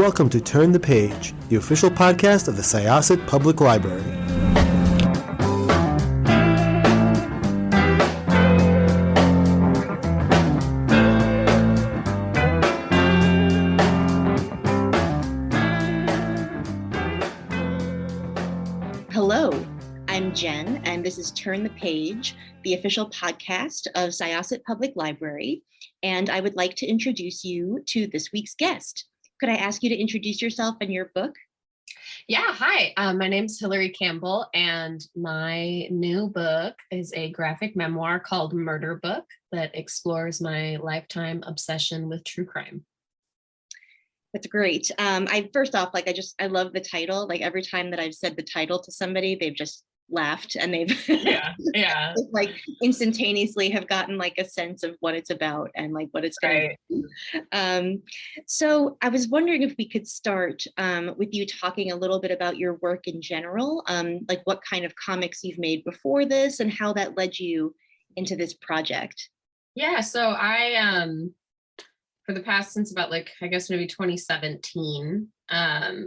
welcome to Turn the Page, the official podcast of the Syosset Public Library. Hello, I'm Jenn, and this is Turn the Page, the official podcast of Syosset Public Library, and I would like to introduce you to this week's guest. Could I ask you to introduce yourself and your book? Yeah, hi. My name's Hilary Campbell, and my new book is a graphic memoir called Murder Book that explores my lifetime obsession with true crime. That's great. I first off, I love the title. Like every time that I've said the title to somebody, they've just laughed and they've like instantaneously have gotten like a sense of what it's about and like what it's going to be. So I was wondering if we could start with you talking a little bit about your work in general, like what kind of comics you've made before this and how that led you into this project. Yeah, so I for the past since about I guess maybe 2017,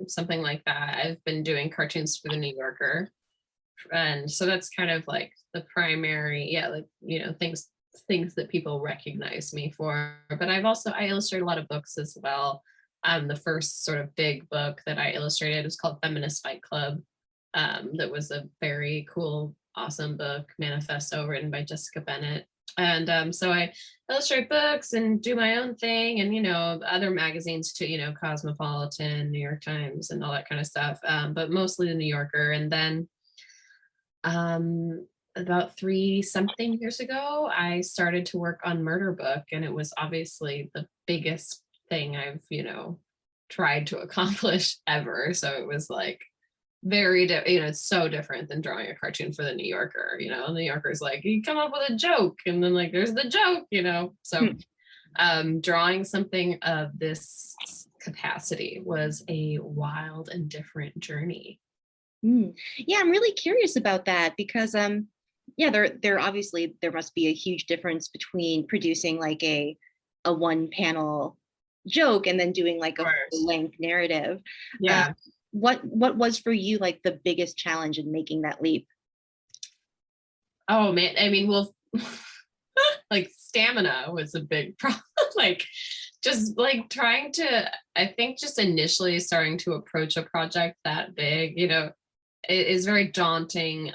something like that, I've been doing cartoons for the New Yorker. And so that's kind of like the primary, things that people recognize me for. But I illustrate a lot of books as well. The first sort of big book that I illustrated was called Feminist Fight Club. That was a very cool, awesome book, manifesto written by Jessica Bennett. And so I illustrate books and do my own thing and, other magazines too, Cosmopolitan, New York Times and all that kind of stuff. But mostly the New Yorker. And then about 3-something years ago, I started to work on Murder Book, and it was obviously the biggest thing I've, tried to accomplish ever. So it was like very, it's so different than drawing a cartoon for the New Yorker. The New Yorker's like, you come up with a joke, and then there's the joke, So drawing something of this capacity was a wild and different journey. Yeah, I'm really curious about that because there obviously there must be a huge difference between producing like a one panel joke and then doing like a full length narrative. Yeah. What was for you like the biggest challenge in making that leap? Oh man, I mean, well, like stamina was a big problem. Just trying to, I think just initially starting to approach a project that big, it is very daunting,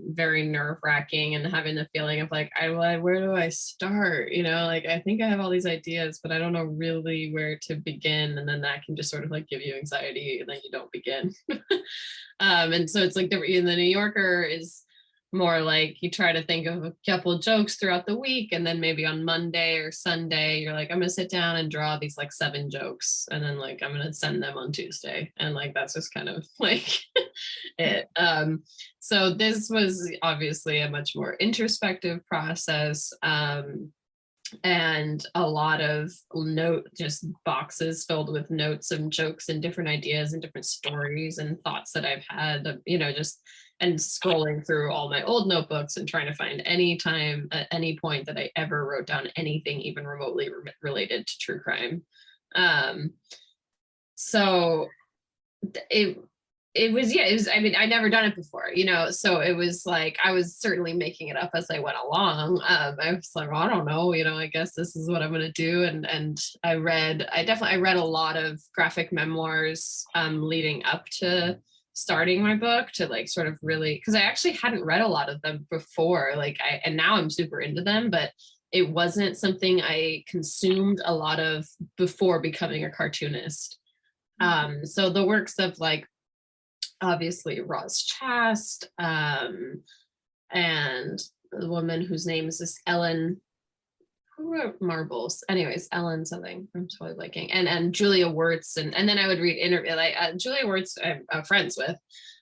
very nerve-wracking, and having the feeling of where do I start? I think I have all these ideas, but I don't know really where to begin. And then that can just sort of give you anxiety, and then you don't begin. And so it's the New Yorker is more like you try to think of a couple of jokes throughout the week, and then maybe on Monday or Sunday you're like, I'm gonna sit down and draw these 7 jokes, and then I'm gonna send them on Tuesday, and that's just kind of it. So this was obviously a much more introspective process, and a lot of just boxes filled with notes and jokes and different ideas and different stories and thoughts that I've had, and scrolling through all my old notebooks and trying to find any time at any point that I ever wrote down anything even remotely related to true crime. So it was, I mean, I'd never done it before, so it was I was certainly making it up as I went along. I was like, well, I don't know, I guess this is what I'm going to do. And I read a lot of graphic memoirs leading up to starting my book to sort of really, because I actually hadn't read a lot of them before, and now I'm super into them, but it wasn't something I consumed a lot of before becoming a cartoonist. So the works of obviously Roz Chast, and the woman whose name is this Ellen, who wrote Marbles? Anyways, Ellen something, I'm totally blanking, and Julia Wirtz, and then I would read Julia Wirtz I'm friends with,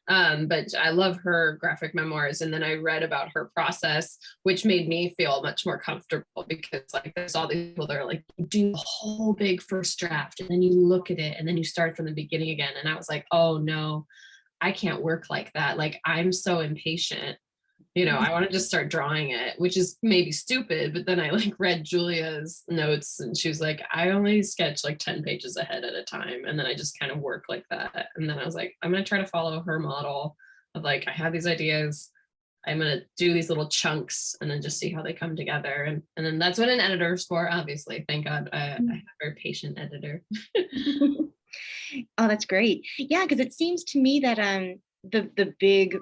but I love her graphic memoirs, and then I read about her process, which made me feel much more comfortable, because there's all these people that are you do a whole big first draft, and then you look at it, and then you start from the beginning again, and I was like, oh no, I can't work like that. I'm so impatient. I want to just start drawing it, which is maybe stupid, but then I like read Julia's notes and she was like, I only sketch like 10 pages ahead at a time. And then I just kind of work like that. And then I was like, I'm going to try to follow her model of like, I have these ideas, I'm going to do these little chunks and then just see how they come together. And then that's what an editor's for, obviously. Thank God I have a very patient editor. Oh, that's great. Yeah, because it seems to me that the big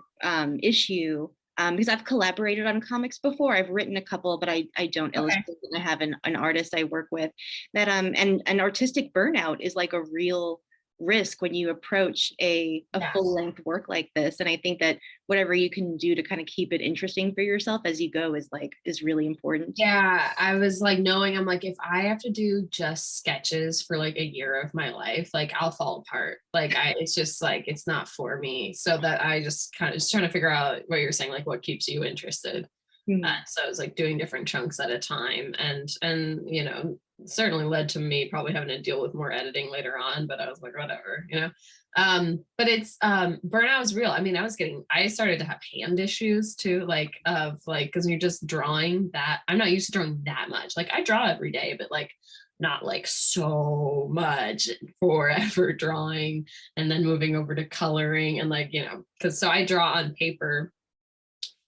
issue, because I've collaborated on comics before. I've written a couple, but I don't illustrate. I have an artist I work with that and an artistic burnout is like a real risk when you approach a full-length work like this. And I think that whatever you can do to kind of keep it interesting for yourself as you go is really important. Yeah, I was like knowing, I'm like, if I have to do just sketches for like a year of my life, like I'll fall apart. Like it's just like, it's not for me. So that I just kind of just trying to figure out what you're saying, like what keeps you interested. So I was like doing different chunks at a time and certainly led to me probably having to deal with more editing later on, but I was like, whatever, but it's burnout was real. I mean, I started to have hand issues too, like because you're just drawing that, I'm not used to drawing that much. Like I draw every day, but like not like so much forever drawing and then moving over to coloring and like, because so I draw on paper,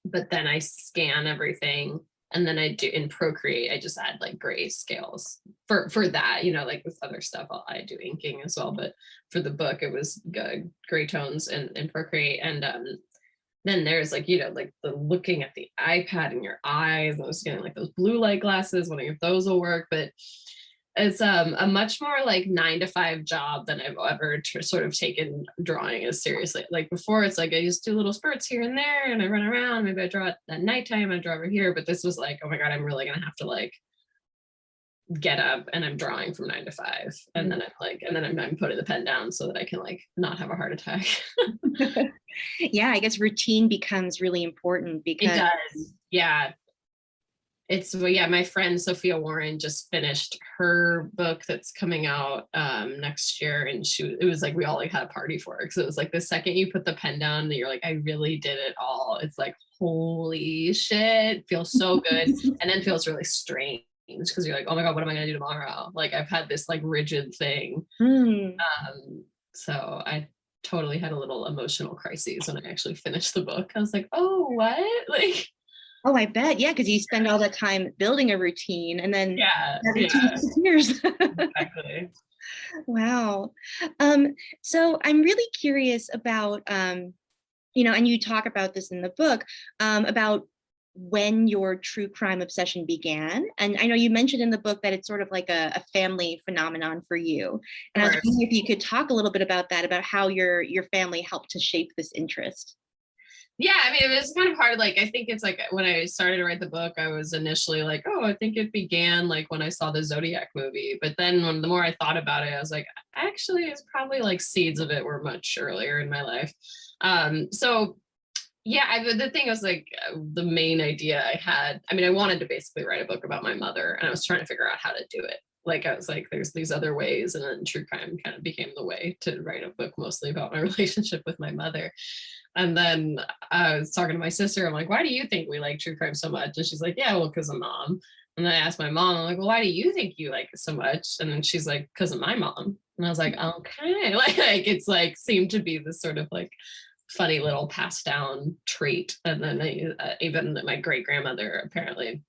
but then I scan everything. And then I do in Procreate, I just add like gray scales for that, like with other stuff, I do inking as well. But for the book, it was gray tones in Procreate. And then there's like, like the looking at the iPad in your eyes, I was getting like those blue light glasses, wondering if those will work. But it's a much more like 9-to-5 job than I've ever sort of taken drawing as seriously. Like before, it's like I just do little spurts here and there and I run around. Maybe I draw at nighttime, I draw over here. But this was like, oh my God, I'm really going to have to like get up and I'm drawing from 9 to 5. And then I'm putting the pen down so that I can like not have a heart attack. Yeah, I guess routine becomes really important because it does. Yeah. My friend Sophia Warren just finished her book that's coming out next year, and it was like we all like had a party for it because it was like the second you put the pen down and you're like, I really did it all. It's like, holy shit, feels so good. And then feels really strange because you're like, oh my God, what am I gonna do tomorrow? Like I've had this like rigid thing. So I totally had a little emotional crisis when I actually finished the book. I was like, oh, what? Like, oh, I bet. Yeah, because you spend all that time building a routine and then disappears. Exactly. Wow. So I'm really curious about, and you talk about this in the book, about when your true crime obsession began. And I know you mentioned in the book that it's sort of like a family phenomenon for you. And I was wondering if you could talk a little bit about that, about how your family helped to shape this interest. Yeah, I mean, it was kind of hard. Like, I think it's like when I started to write the book, I was initially like, oh, I think it began like when I saw the Zodiac movie. But then the more I thought about it, I was like, actually, it's probably like seeds of it were much earlier in my life. So yeah, the thing was like the main idea I had, I mean, I wanted to basically write a book about my mother and I was trying to figure out how to do it. Like, I was like, there's these other ways. And then true crime kind of became the way to write a book mostly about my relationship with my mother. And then I was talking to my sister. I'm like, why do you think we like true crime so much? And she's like, yeah, well, because of Mom. And then I asked my mom, I'm like, well, why do you think you like it so much? And then she's like, because of my mom. And I was like, okay. Like it's like seemed to be this sort of like funny little passed down trait. And then even my great grandmother apparently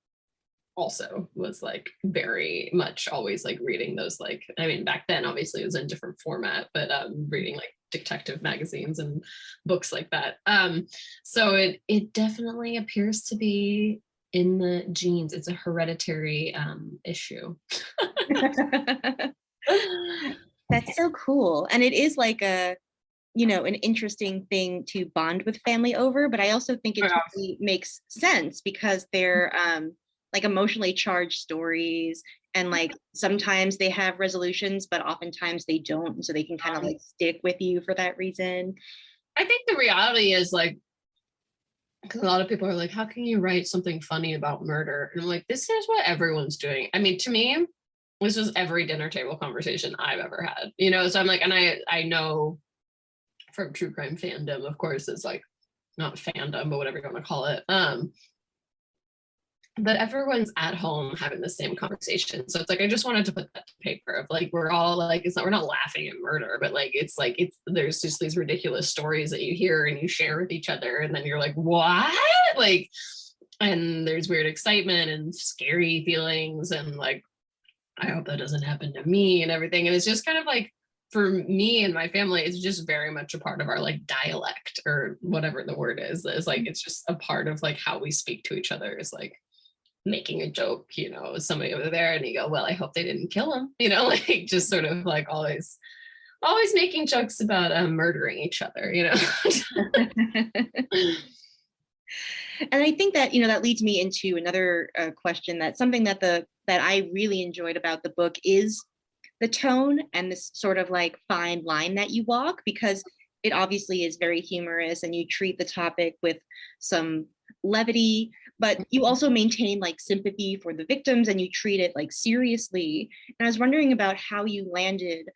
also was like very much always like reading those, like, I mean, back then obviously it was in different format, but reading like detective magazines and books like that. So it definitely appears to be in the genes. It's a hereditary issue. That's so cool. And it is like an interesting thing to bond with family over, but I also think it totally makes sense because they're like emotionally charged stories, and like sometimes they have resolutions, but oftentimes they don't. And so they can kind of like stick with you for that reason. I think the reality is like, because a lot of people are like, how can you write something funny about murder? And I'm like, this is what everyone's doing. I mean, to me, this was every dinner table conversation I've ever had, so I'm like, and I know from true crime fandom, of course, it's like not fandom, but whatever you want to call it. But everyone's at home having the same conversation. So it's like, I just wanted to put that to paper of like, we're all like, we're not laughing at murder, but like, there's just these ridiculous stories that you hear and you share with each other. And then you're like, what? Like, and there's weird excitement and scary feelings. And like, I hope that doesn't happen to me and everything. And it's just kind of like, for me and my family, it's just very much a part of our like dialect or whatever the word is like, it's just a part of like how we speak to each other, is like making a joke, you know, somebody over there and you go, well, I hope they didn't kill him, you know, like just sort of like always making jokes about murdering each other, you know. And I think that, you know, that leads me into another question, that something that I really enjoyed about the book is the tone and this sort of like fine line that you walk, because it obviously is very humorous and you treat the topic with some levity, but you also maintain like sympathy for the victims and you treat it like seriously. And I was wondering about how you landed,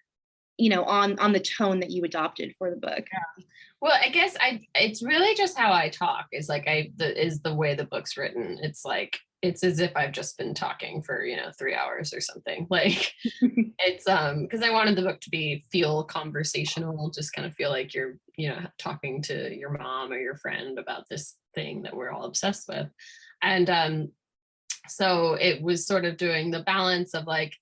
you know, on the tone that you adopted for the book. Yeah. Well, I guess it's really just how I talk, is like is the way the book's written. It's like, it's as if I've just been talking for, you know, 3 hours or something. Like it's because I wanted the book to feel conversational, just kind of feel like you're, you know, talking to your mom or your friend about this thing that we're all obsessed with. And so it was sort of doing the balance of like,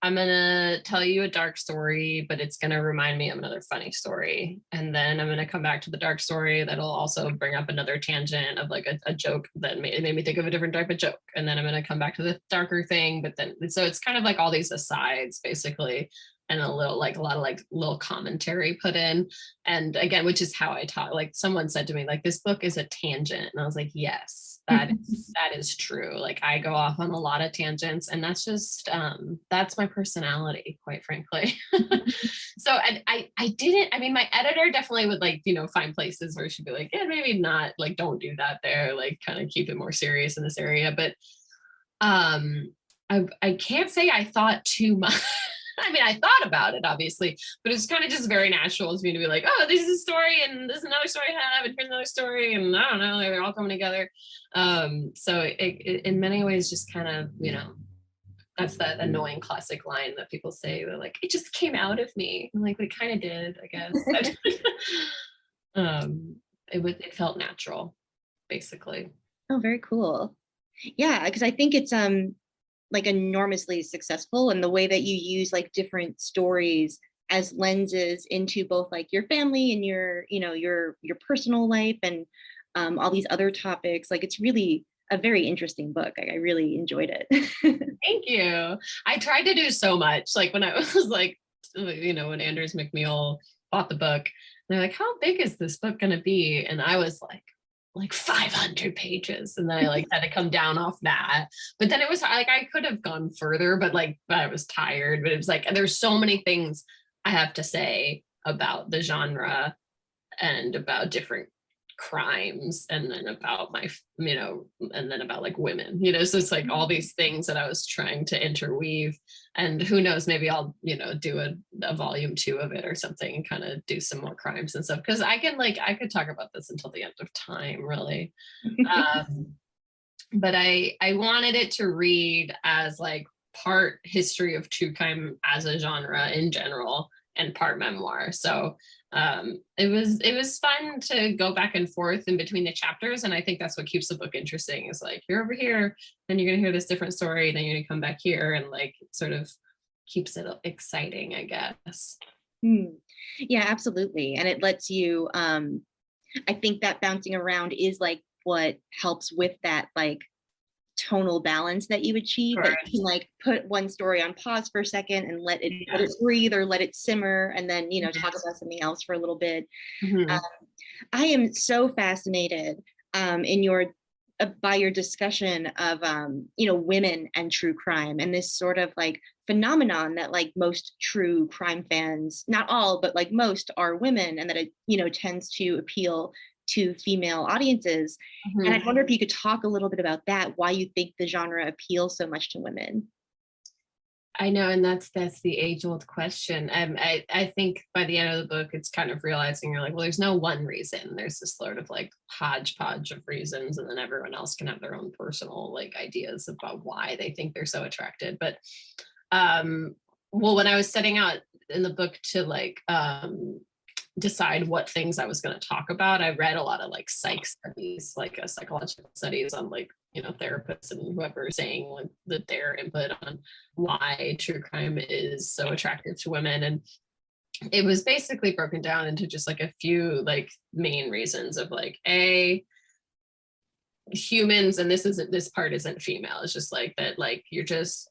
I'm going to tell you a dark story, but it's going to remind me of another funny story. And then I'm going to come back to the dark story that'll also bring up another tangent of like a joke that made me think of a different type of joke. And then I'm going to come back to the darker thing. But then, so it's kind of like all these asides basically, and a lot of like little commentary put in. And again, which is how I talk. Like someone said to me, like, this book is a tangent. And I was like, yes, that is true. Like I go off on a lot of tangents, and that's just, that's my personality, quite frankly. So I mean, my editor definitely would like, you know, find places where she'd be like, yeah, maybe not, like, don't do that there, like kind of keep it more serious in this area. But I can't say I thought too much. I mean, I thought about it, obviously, but it's kind of just very natural to me to be like, oh, this is a story, and this is another story I have, and here's another story, and I don't know, they're all coming together. So it in many ways just kind of, you know, that's that annoying classic line that people say, they're like, it just came out of me. I'm like, it kind of did, I guess. It felt natural, basically. Oh, very cool. Yeah, because I think it's like enormously successful, and the way that you use like different stories as lenses into both like your family and your, you know, your personal life and all these other topics. Like it's really a very interesting book. I really enjoyed it. Thank you. I tried to do so much. Like when I was like, you know, when Anders McNeil bought the book, they're like, how big is this book going to be? And I was like 500 pages. And then I like had to come down off that. But then it was like, I could have gone further, but I was tired. But it was like, there's so many things I have to say about the genre and about different crimes, and then about my, you know, and then about like women, you know, so it's like all these things that I was trying to interweave. And who knows, maybe I'll, you know, do a volume 2 of it or something and kind of do some more crimes and stuff, because I could talk about this until the end of time, really. But I wanted it to read as like part history of true crime as a genre in general and part memoir. So it was fun to go back and forth in between the chapters, and I think that's what keeps the book interesting, is like you're over here, then you're gonna hear this different story, then you're gonna come back here, and like it sort of keeps it exciting, I guess. Yeah, absolutely. And it lets you I think that bouncing around is like what helps with that like tonal balance that you achieve. That you can like put one story on pause for a second and let it breathe or let it simmer, and then, you know, talk about something else for a little bit. I am so fascinated in your by your discussion of you know, women and true crime, and this sort of like phenomenon that like most true crime fans, not all, but like most, are women, and that it, you know, tends to appeal to female audiences. And I wonder if you could talk a little bit about that, why you think the genre appeals so much to women. I know, and that's the age-old question. I think by the end of the book, it's kind of realizing you're like, well, there's no one reason. There's this sort of like hodgepodge of reasons, and then everyone else can have their own personal like ideas about why they think they're so attracted. But well, when I was setting out in the book to like decide what things I was going to talk about, I read a lot of like psych studies, like psychological studies on like, you know, therapists and whoever saying like that their input on why true crime is so attractive to women. And it was basically broken down into just like a few like main reasons of like humans, and this part isn't female, it's just like that, like you're just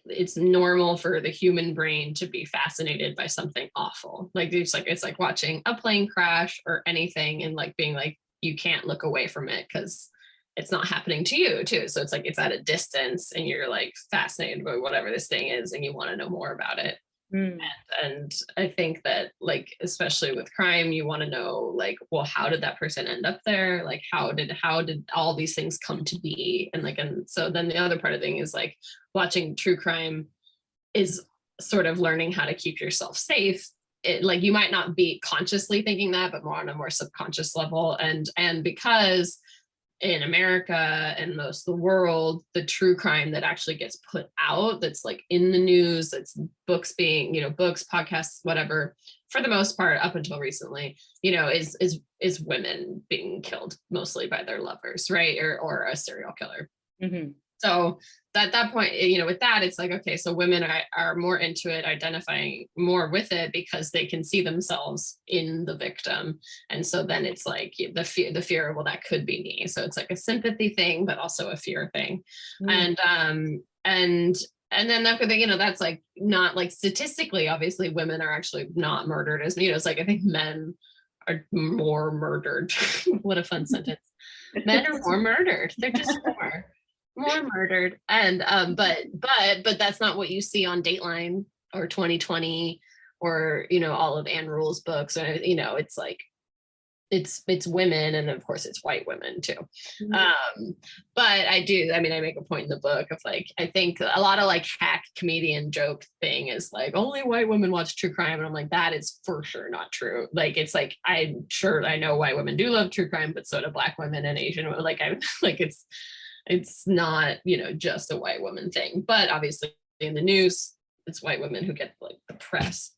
it's normal for the human brain to be fascinated by something awful. Like it's like watching a plane crash or anything and like being like, you can't look away from it because it's not happening to you too. So it's like, it's at a distance and you're like fascinated by whatever this thing is and you want to know more about it. And I think that like, especially with crime, you want to know like, well, how did that person end up there? Like, how did all these things come to be? And like, and so then the other part of the thing is like watching true crime is sort of learning how to keep yourself safe. Like you might not be consciously thinking that, but more on a more subconscious level. And because in America and most of the world, the true crime that actually gets put out, that's like in the news, that's books being, you know, books, podcasts, whatever, for the most part, up until recently, you know, is women being killed mostly by their lovers, right? Or a serial killer. Mm-hmm. So at that point, you know, with that, it's like, okay, so women are more into it, identifying more with it because they can see themselves in the victim. And so then it's like the fear, well, that could be me. So it's like a sympathy thing, but also a fear thing. And then that, you know, that's like not like statistically, obviously women are actually not murdered as, you know, it's like, I think men are more murdered. What a fun sentence. Men are more murdered. They're just more murdered. And but that's not what you see on Dateline or 2020 or, you know, all of Anne Rule's books. Or, you know, it's like it's women, and of course it's white women too. But I make a point in the book of like, I think a lot of like hack comedian joke thing is like only white women watch true crime, and I'm like, that is for sure not true. Like it's like, I'm sure I know white women do love true crime, but so do Black women and Asian women. Like I like it's not, you know, just a white woman thing. But obviously in the news, it's white women who get like the press.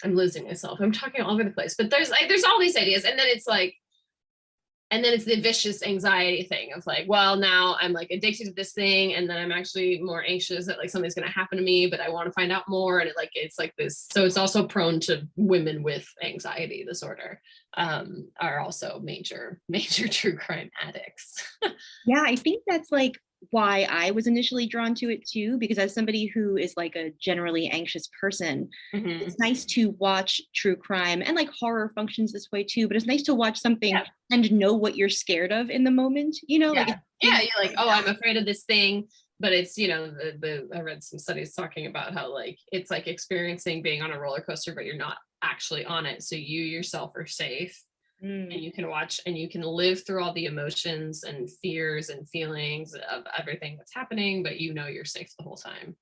I'm losing myself. I'm talking all over the place. But there's all these ideas. And then it's like, and then it's the vicious anxiety thing of like, well, now I'm like addicted to this thing. And then I'm actually more anxious that like something's going to happen to me, but I want to find out more. And it's like this. So it's also prone to women with anxiety disorder are also major true crime addicts. Yeah, I think that's like why I was initially drawn to it too, because as somebody who is like a generally anxious person, it's nice to watch true crime, and like horror functions this way too, but it's nice to watch something and know what you're scared of in the moment, you know? Like you're like, oh, I'm afraid of this thing, but it's, you know, I read some studies talking about how like it's like experiencing being on a roller coaster, but you're not actually on it, so you yourself are safe. And you can watch and you can live through all the emotions and fears and feelings of everything that's happening, but you know you're safe the whole time.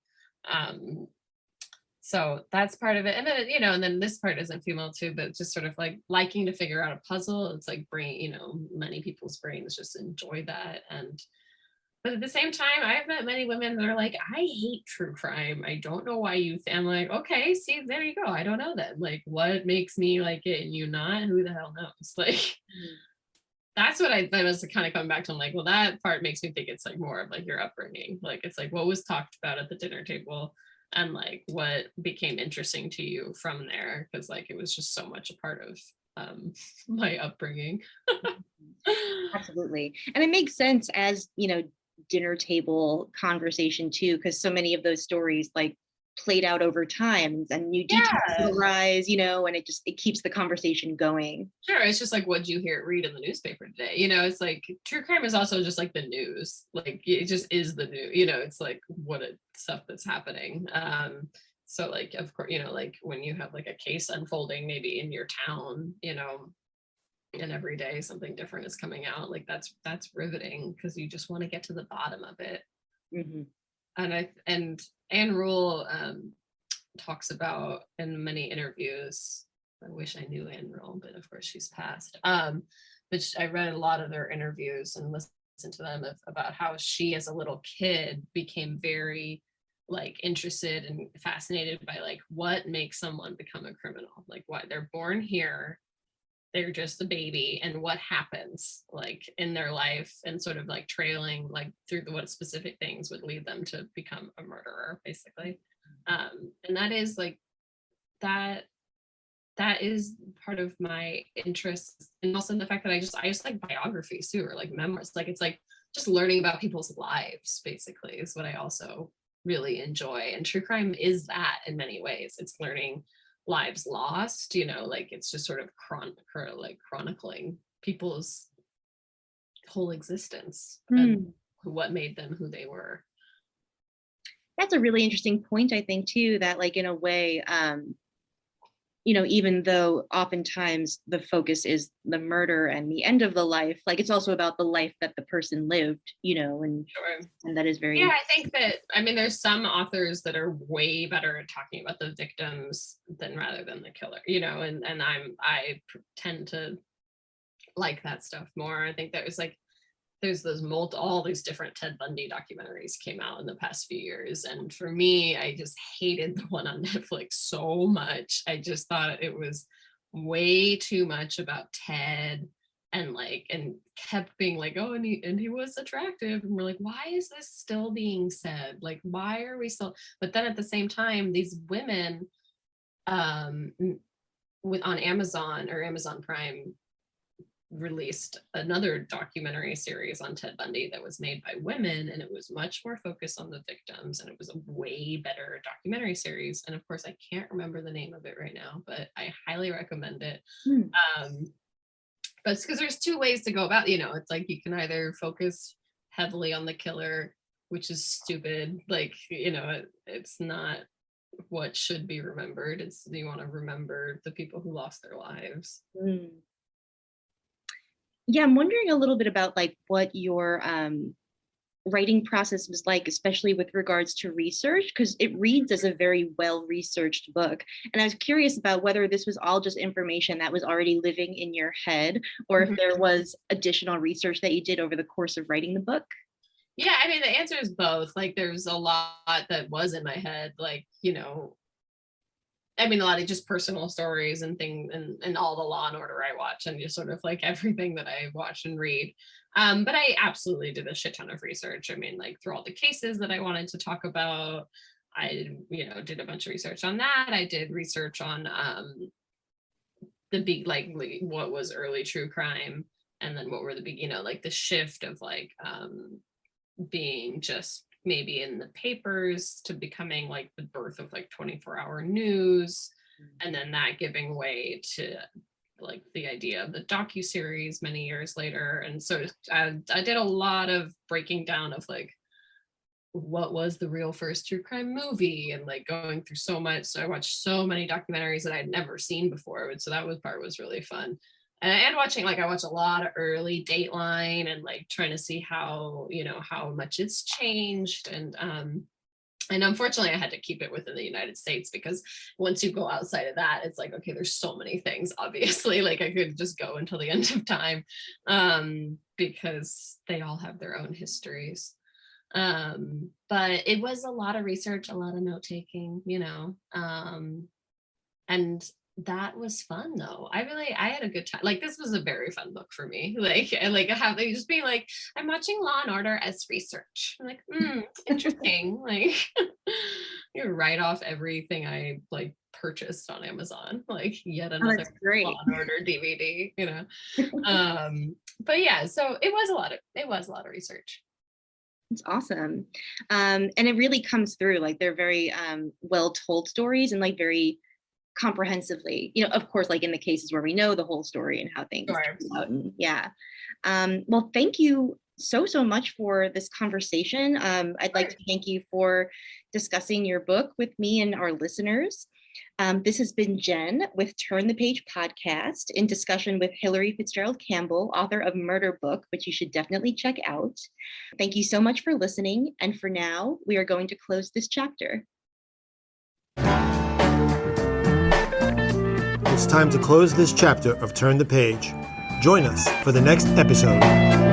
So that's part of it. And then, you know, and then this part isn't female too, but just sort of like liking to figure out a puzzle. It's like brain, you know, many people's brains just enjoy that. But at the same time, I've met many women that are like, I hate true crime. I don't know why you I'm like, okay, see, there you go. I don't know then. Like, what makes me like it and you not? Who the hell knows? Like, that's what I was kind of coming back to. I'm like, well, that part makes me think it's like more of like your upbringing. Like, it's like what was talked about at the dinner table and like what became interesting to you from there. Because like it was just so much a part of my upbringing. Absolutely. And it makes sense as, you know, dinner table conversation too, because so many of those stories like played out over time and new details arise, you know, and it keeps the conversation going. Sure. It's just like, what do you read in the newspaper today? You know, it's like true crime is also just like the news. Like it just is the news, you know, it's like stuff that's happening. So like, of course, you know, like when you have like a case unfolding maybe in your town, you know, and every day something different is coming out, like that's riveting because you just want to get to the bottom of it. and Anne Rule talks about in many interviews. I wish I knew Anne Rule, but of course she's passed. But I read a lot of their interviews and listened to them about how she, as a little kid, became very like interested and fascinated by like what makes someone become a criminal, like why they're born here, they're just a baby, and what happens like in their life, and sort of like trailing like through what specific things would lead them to become a murderer, basically. And that is like that is part of my interest, and also the fact that I just like biographies too, or like memoirs. Like it's like just learning about people's lives basically is what I also really enjoy. And true crime is that in many ways. It's learning lives lost, you know, like it's just sort of chronicling people's whole existence and what made them who they were. That's a really interesting point, I think, too, that like in a way, you know, even though oftentimes the focus is the murder and the end of the life, like it's also about the life that the person lived, you know, and Sure. and that is very. Yeah, I think that, I mean, there's some authors that are way better at talking about the victims than rather than the killer, you know, and I tend to like that stuff more. I think that was like, there's all these different Ted Bundy documentaries came out in the past few years. And for me, I just hated the one on Netflix so much. I just thought it was way too much about Ted, and kept being like, oh, and he was attractive. And we're like, why is this still being said? Like, why are we still, but then at the same time, these women on Amazon or Amazon Prime released another documentary series on Ted Bundy that was made by women, and it was much more focused on the victims, and it was a way better documentary series. And of course I can't remember the name of it right now, but I highly recommend it. But it's because there's two ways to go about, you know, it's like you can either focus heavily on the killer, which is stupid, like, you know, it's not what should be remembered. It's, you want to remember the people who lost their lives. Yeah, I'm wondering a little bit about like what your writing process was like, especially with regards to research, because it reads as a very well-researched book. And I was curious about whether this was all just information that was already living in your head, or if there was additional research that you did over the course of writing the book. Yeah, I mean, the answer is both. Like, there's a lot that was in my head, like, you know, I mean, a lot of just personal stories and things, and all the Law and Order I watch, and just sort of like everything that I watch and read. But I absolutely did a shit ton of research. I mean, like through all the cases that I wanted to talk about, I, you know, did a bunch of research on that. I did research on the big, like what was early true crime, and then what were the big, you know, like the shift of like being just maybe in the papers to becoming like the birth of like 24-hour news, and then that giving way to like the idea of the docuseries many years later. And so I did a lot of breaking down of like what was the real first true crime movie, and like going through so much. So I watched so many documentaries that I'd never seen before, and so that was really fun. And watching, like, I watch a lot of early Dateline, and like trying to see how, you know, how much it's changed. And unfortunately I had to keep it within the United States, because once you go outside of that, it's like, okay, there's so many things, obviously, like I could just go until the end of time, because they all have their own histories. But it was a lot of research, a lot of note taking, you know, and that was fun though. I had a good time. Like, this was a very fun book for me. Like, and like how they just being like, I'm watching Law and Order as research. I'm like, interesting. Like, you write off everything I like purchased on Amazon, like yet another Law and Order DVD, you know. But yeah, so it was a lot of research. It's awesome. And it really comes through, like they're very well told stories, and like very comprehensively, you know, of course, like in the cases where we know the whole story and how things turn out. And yeah. Well, thank you so much for this conversation. I'd like to thank you for discussing your book with me and our listeners. This has been Jenn with Turn the Page podcast in discussion with Hilary Fitzgerald Campbell, author of Murder Book, which you should definitely check out. Thank you so much for listening. And for now, we are going to close this chapter. It's time to close this chapter of Turn the Page. Join us for the next episode.